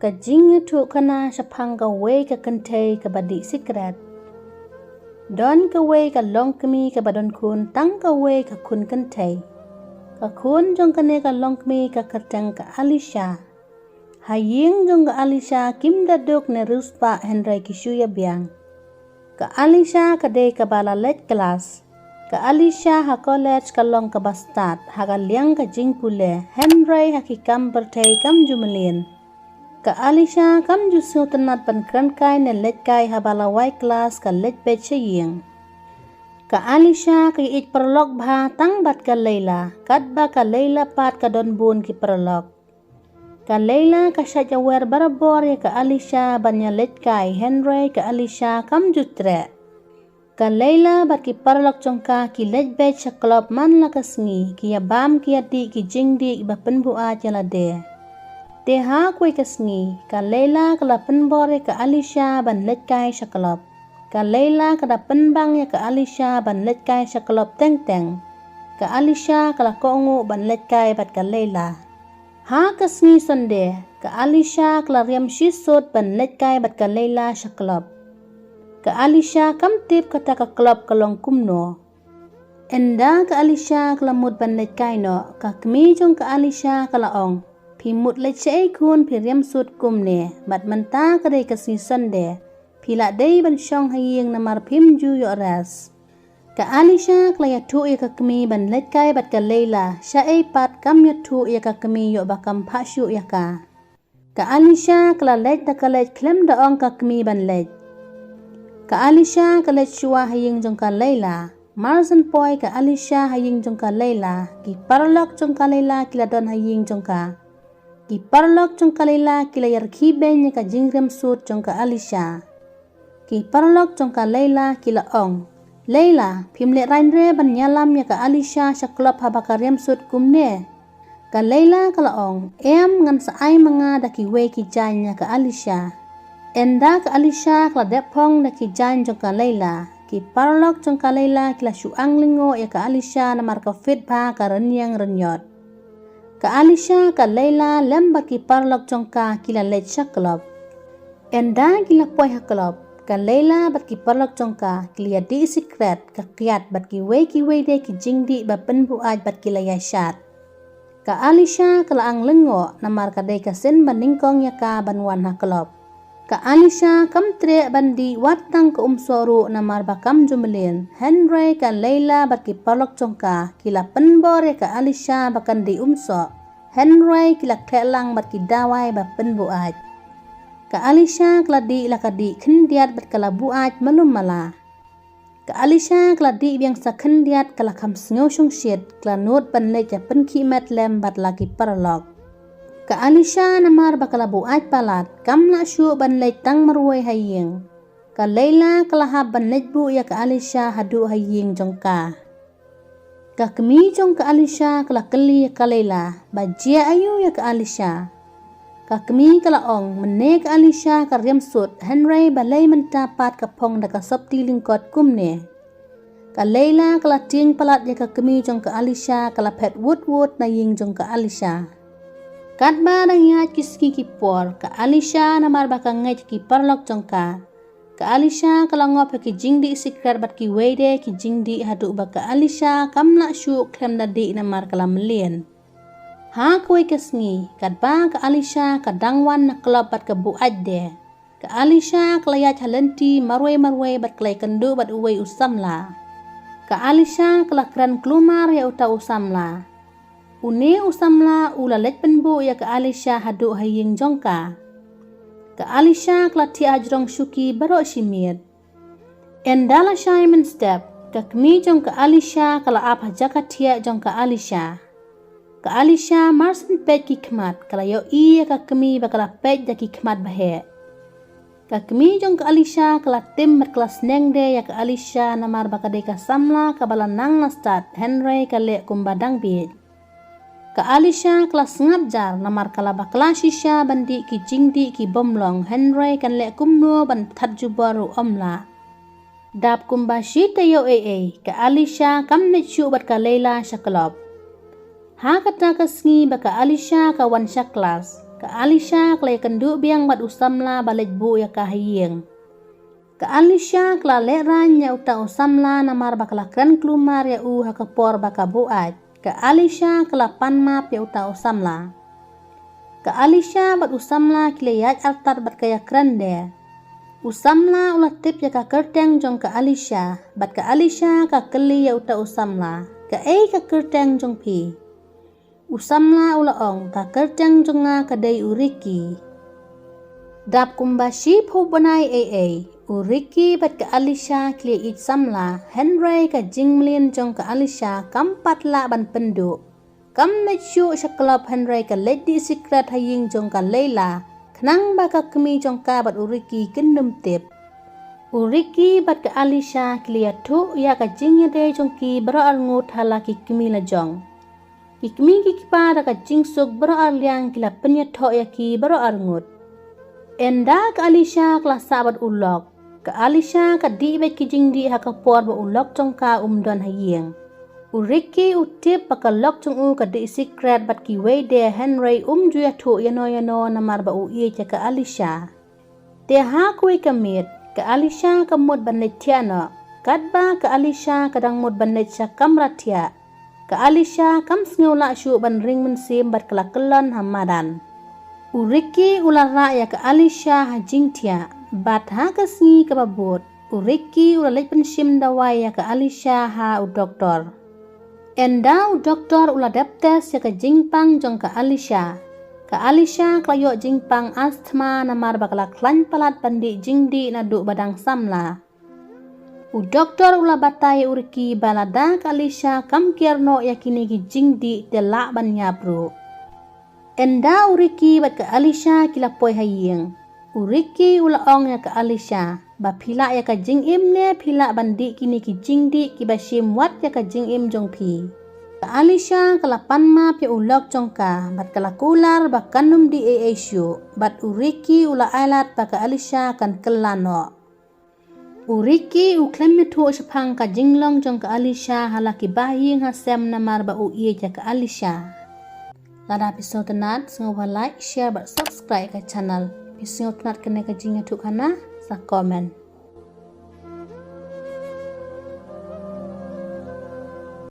ka jing tu kana sapang ka we ka kentay ka badi sikret. Don ka we ka long kami ka badon kun tang ka we ka kun kentay. Ka kun jong kane ka long kami ka katang ka Alisha. Haying jong ka Alisha kim daduk ne ruspa Henry kisuya biang. Ka Alisha ka day ka bala let kelas. Ka Alisha ha college ka long ka bastard ha ka liang ka jing pule Henry ha ki kam bertay kam jumelin. Ka Alisha kam jusu tenat pan kran kai ne let kai ha bala white class ka let bet ying. Ka Alisha ka it perlok bha tang bat ka Leila kat ba ka Leila pat ka don bun ki perlok. Ka Leila ka sya wer barabor ya ka Alisha banya let kai Henry ka Alisha kam jutre. Ka Leila bat ki perlok jongka ki let bet sya klop man la kasngi ki ya bam ki ya di ki jing di ba penbu a jala de. Deha kwe kasngi, ka Leila kala penbore ka Alisha ban let kai syaklop. Ka Leila kada penbang ya ka Alisha ban let kai syaklop teng-teng. Ka Alisha kala kongu ban let kai bat ka Leila. Ha kasngi sonde, ka Alisha kala riam shisot ban let kai bat ka Leila syaklop. Ka Alisha kam tip kata ka klop kalong kumno. Enda ka Alisha kala mut ban let kai no, ka kmi jong ka Alisha kala ong. Pi mut let chay kun pi riam sut kumne, bat menta kadai kasni sonde, pi lak day ban syong haying namar pim ju yo ras. Ka Alisha kala ya tu ya ka kemi ban let kai bat ka Leila, sya ay pat kam ya tu ya ka kemi yo bakam pasyu ya ka. Ka Alisha kala let da ka let klem da ong ka kemi ban let. Ka Alisha kala let syua haying jong ka Leila, Marzan poy ka Alisha haying jong ka Leila, ki parlok jong ka Leila kila don haying jong ka. Ki parlok jong ka Leila kila yar kiben ka jingrem sut jong ka Alisha. Ki parlok jong ka Leila kila ong. Leila, pimle rainre ban nyalam ya ka Alisha syaklop habakariam sut kumne. Ka Leila kala ong, ngan saay mga daki we ki jan ya ka Alisha. Enda ka Alisha kala depong daki jan jong ka Leila. Ki parlok jong ka Leila kila syuang lingo ya ka Alisha na marka fit pa ka renyang renyot. Ka Alisha ka Leila lembat ki parlok jongka kila let syaklop. Enda kila poy haklop. Ka Leila bat ki parlok jongka kila di sikret ka kiat bat ki we de ki jingdi ba penbu aj bat kila yasyat. Ka Alisha kala ang lengo namar ka day kasen bandingkong ya ka banwan haklop. Ka Alisha kam tre bandi watang ka umsoru namar bakam jumelin. Henry ka Leila bat ki parlok jongka kila penbore ka Alisha bakan di umso. Henry kila kelang bat ki dawai ba penbu aj. Ka Alisha kala di la ka di kendiat bat kala buaj malum mala. Ka Alisha kala di biang sa kendiat kala kam snyo syung syit kala not ban le ja pen kimet lem bat laki parlok. Ka Alisha namar bakala buaj palat kam la syu ban le tang marway haying. Ka Leila kala hab ban le bu ya ka Alisha hadu haying jongka. Ka kemi jong ka Alisha kala keli ya ka Leila bajia ayu ya ka Alisha. Ka kemi kala ong mene ka Alisha ka riam sut Henry balay mentapat ka pong da ka sop tilingkot kumne. Ka Leila kala ting palat ya ka kemi jong ka Alisha kala pet wood na ying jong ka Alisha. Kat ba nang yat kiski kipor ka Alisha namar baka ngay ki parlok jong ka. Ka Alisha kala ngop ki jingdi sikret bat ki wede ki jingdi hadu ba ka Alisha kam la syu klem dadi namar kala melien. Ha kwe kasngi kat ba ka Alisha ka dangwan na klop bat ka buaj de. Ka Alisha kala yat halenti marwe bat kala kendu bat uwe usamla. Ka Alisha kala kran klumar ya uta usamla. Une usamla ula let penbu ya ka Alisha hadu haying jongka. Ka Alisha kala ti ajrong syuki baro simit. Endala Simon step ka kemi jong ka Alisha kala apa jaka tia jong ka Alisha. Ka Alisha marsin pet ki kmat kala yo iya ka kemi bakala pet jaki kmat bahe. Ka kemi jong ka Alisha kala tim mat kelas neng de ya ka Alisha namar bakade ka samla ka balanang nastat Henry kale kumbadang bit. Ka Alisha kelas ngap jar namar kala bakla shisha bandi ki jingdi ki bomlong Henry kan le kumno ban thatju baru omla. Dap kumbashi tayo ka Alisha kam ne chu bat ka Leila syaklop. Ha kata kasngi baka Alisha ka wan sya kelas. Ka Alisha kala kendu biang bat usamla balik bu ya kahiyeng. Ka Alisha kala leran ya uta usamla namar bakala kran klumar ya hakapor baka buat. Ka Alisha kala panmap ya uta usamla. Ka Alisha bat usamla kileyat altar bat kaya kran de. Usamla ulah tip ya ka kerteng jong ka Alisha. Bat ka Alisha ka keli ya uta usamla. Ka ka kerteng jong pi. Usamla ulah ong ka kerteng jonga ka day uriki. Dap kumbashi phubanai Uriki bat ka Alisha kli it samla Henry ka jingmlin jong ka Alisha kampat la ban pendu. Kam na chu sa club Henry ka lady secret haying jong ka Leila. Kanang baka kami jong ka bat Uriki kendum tip. Uriki bat ka Alisha kli atu ya ka jingya de jong ki beraal ngut hala ki kami la jong. Ki kami ki kipa da ka jingsuk beraal liang kila penyato ya ki beraal ngut. Enda ka Alisha kla sabat ulok. Ka Alisha ka di bet ki jingdi hakapor ba ulok jong ka umdon hayeng. Uriki utip baka lok jong ka di secret bat ki wede Henry juya tu yano namar ba uye ka Alisha. Te ha kui kamit ka Alisha ka mod banit tiano. Kadba ka Alisha kadang mod banit siya kamratia. Ka Alisha kam sngeula syu ban ring mensim bat kelakelon hamadan. Uriki ulara ya ka Alisha hajing tia. Bat ha kasi kababot. Uriki ulalek pensim dawai ya ka Alisha ha u doktor. Enda u doktor uladap tes ya ka jingpang jong ka Alisha. Ka Alisha klayo jingpang asthma namar bakala klan palat bandi jingdi nadu badang samla. U doktor ulabatai uriki balada ka Alisha kam kierno yakini ki jingdi telak ban nyabru. Enda uriki bat ka Alisha kilapoi hayeng. Uriki ulaong ya ka Alisha. Ba pila ya ka jingim ne pila bandi kini ki jingdi ki basim wat ya ka jingim jong pi. Ka Alisha kalapan map ya ulok jong ka. Bat kalakular ba kanum di aasyu. Bat uriki ula ailat ba ka Alisha kan kelano. Uriki uklem metu sepang ka jinglong jong ka Alisha halaki bahing hasem namar ba uye ya ka Alisha. Lada episode tenat, semua like, share, dan subscribe ke channel. Pisau tenat kena kejingnya tu kana, sa komen.